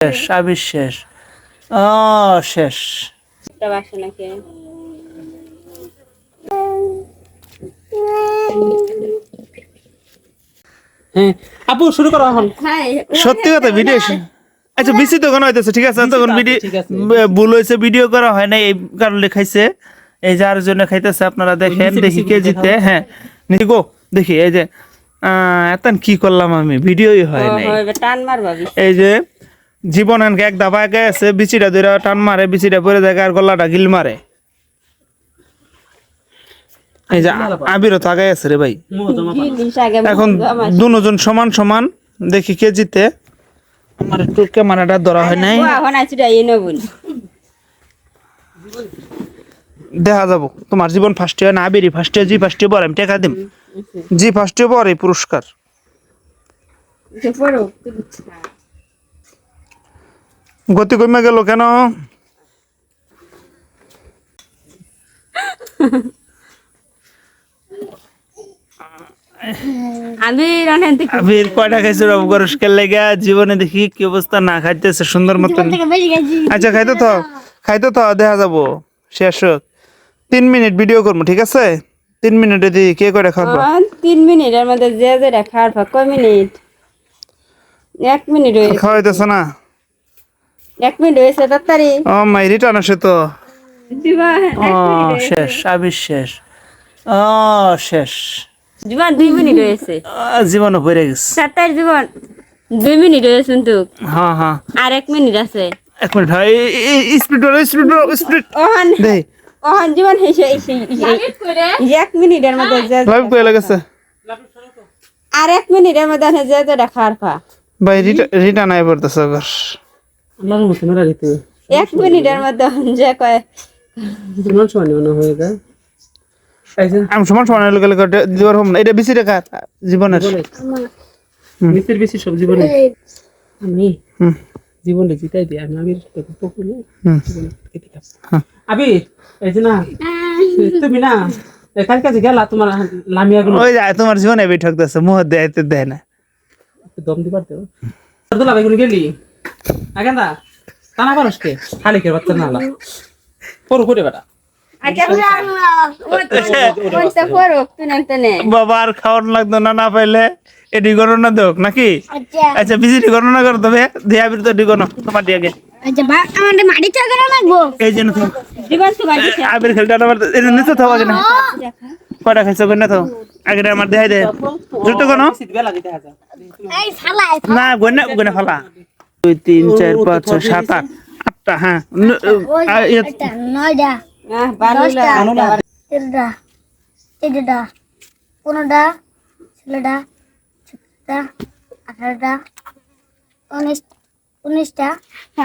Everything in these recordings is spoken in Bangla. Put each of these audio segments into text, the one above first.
শেষ আবির শেষ শেষ হ্যাঁ আপু শুরু করো এখন। সত্যি কথা ভিডিও আচ্ছা বেশি তখন হইতেছে ঠিক আছে তখন ভিডিও ভুল হয়েছে ভিডিও করা হয় না এই কারণে খাইছে এই যার জন্য খাইতেছে আপনারা দেখেন দেখি কেজিতে হ্যাঁ গো দেখি এই যে এতন কি করলাম আমি ভিডিওই হয় নাই এই যে জীবন আনকে এক দাবা একে আছে বিচিটা ধরে টান মারে বিচিটা পরে যায় আর গলাটা গিল মারে এই যে আবিরও তো আগে আছে রে ভাই এখন দুজন সমান সমান দেখি কেজিতে আমার একটু ক্যামেরাটা ধরা হয় নাই দেখা যাবো তোমার জীবন ফার্স্টে হয় না আবিরই ফার্স্টে জি ফার্স্টে পর আমি টাকা দিম জি ফার্স্টে পর এই পুরস্কার গতি কমে গেল কেন আবির কয়টা খাইছে রবগরস্কের লেগে জীবনে দেখি কি অবস্থা না খাইতেছে সুন্দর মতন আচ্ছা খাইতো তো দেখা যাবো শেষ 3 মিনিট ভিডিও করবো ঠিক আছে 3 মিনিটে দিই কে করে খাবো 3 মিনিটের মধ্যে যে যে খাওয়ার কয় মিনিট 1 মিনিট খাওয়াইতেছ না 1 মিনিট হয়েছে তাড়াতাড়ি ও মাই রিটার্ন আসে তো শেষ আবির শেষ শেষ জীবন 2 মিনিট হয়েছে জীবনও পড়ে গেছে তাড়াতাড়ি জীবন 2 মিনিট হয়েছে তো হ্যাঁ হ্যাঁ আর 1 মিনিট আছে 1 মিনিট হয় স্পিড দে জীবন হেসে 1 মিনিটের মধ্যে লাইভ কই লাগছে আর 1 মিনিটের মধ্যে যে যে খাওয়ার ভাই রিটার্ন আই পড়তেছে ঘর আমার মতো মেরা দিতে 1 মিনিটের মধ্যে যে কয় জীবন সমানে মনে হয়ে যায় আমি সমান সমান লোকে দিবার হম এটা বেশি টাকা জীবনের মিতের বেশি সব জীবনে আমি জীবনে জিতাই দিই আমি আবির পকুলে আবি এই যে না তুমি না কাল কাছে গেলা তোমার লামিয়া গুলো ওই যায় তোমার জীবনে বেঠকতেছে মুহ দেয়তে দেয় না দম দিবার দেও দোলা বেগুন গেলি আগে না টানা পারসকে খালিকের বাচ্চা নালা পড়ো করে বেটা বাবা আর খাওয়ার লাগতো না পাইলে এটি গণনা দেখ নাকি আচ্ছা বিজিটি গণনা করে দেবে দিয়া বির তো গণ তোমার দিয়ে আগে এই জন্য আবির খেলটা নিতে থাকো আগে না কয়টা খাইছো না তো আগে আমার দেখাই দে দ্রুত কোনো না গয়না গয়না ফালা 2 3 4 5 6 7 8 8টা হ্যাঁ 9টা 10টা 13টা 14টা 15টা 16টা 17টা 18টা 19টা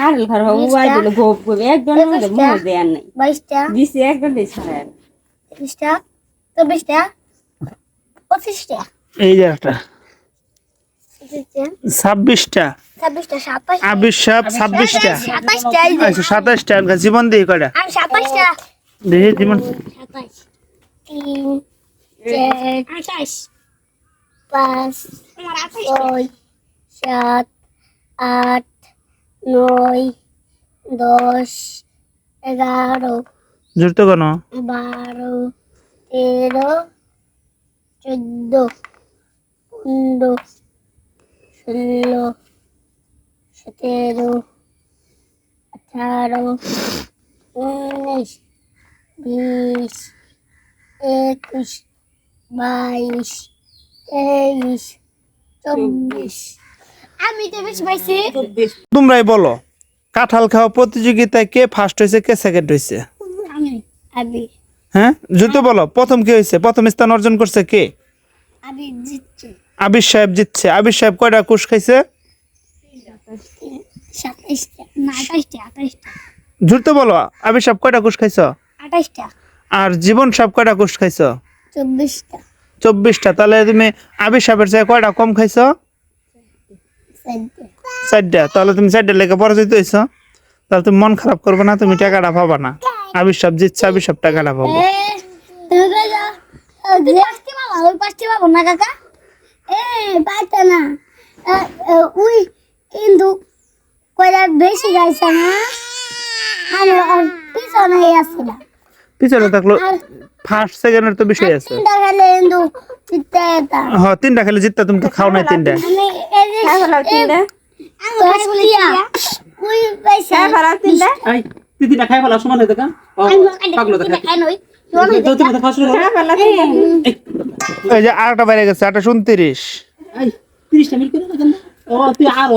আর ঘর মোবাইল দিলে গোপ গোপ একজনের মধ্যে মুখ দেন নাই 22টা দিছে একজন দেই ছাড়েন 23টা 24টা 25টা এই যে একটা 26টা 27টা আবির সাহেব 26টা 27টা আচ্ছা 27টা জীবন দিয়ে কয়টা আমি 27টা দেখি জীবন 27 3 4 28 5 6 7 8 9 10 11 জুড়তে কোন 12 13 14 15 16 17 18 19 20 21 22 23 24 আমি তো বেশি পাইছি তোমরাই বলো কাঁঠাল খাওয়া প্রতিযোগিতায় কে ফার্স্ট হয়েছে কে সেকেন্ড হয়েছে আমি আবি হ্যাঁ জুতো বলো প্রথম কে হয়েছে প্রথম স্থান অর্জন করছে কে আবি জিতছে আবির সাহেব জিতছে আবির সাহেব কয়টা কুশ খাইছে 27টা না 28টা জুতো বলো আবির সাহেব কয়টা কুশ খাইছ 28টা আর জীবন সাহেব কয়টা কুশ খাইছ 24টা 24টা তাহলে তুমি আবির সাহেবের চেয়ে কয়টা কম খাইছ 4টা তাহলে তুমি 4টা লেগে পরাজিত হইছ তাহলে তুমি মন খারাপ করবে না তুমি টাকাটা পাবা না আবির সাহেব জিতছে আবির সাহেব টাকাটা পাবো পাঁচটি পাবো না কাকা পাইতা না ওই কিন্তু কয়লা বেশি গাইছে না আমি আর পিছনে আসছিলাম পিছনে থাকলো ফার্স্ট সেকেন্ডের তো বিষয় আছে তিনটা খেলে কিন্তু জিততে যেতাম হ্যাঁ 3টা খেলে জিততা, তুমি তো খাও নাই 3টা। আমি এই যে হ্যাঁ ফেলাও তিনটা ওই পয়সা হ্যাঁ ফেলাও তিনটা এই তিনটা খাই ফেলা সমান হয়ে দেখা পাগলো দেখা তুমি তো খাওয়া শুরু করো হ্যাঁ ফেলাও তিনটা এই যে আরেকটা বাইরে গেছে 28 29। এই 30টা মিনিট করে দেখেন ও তুই আরো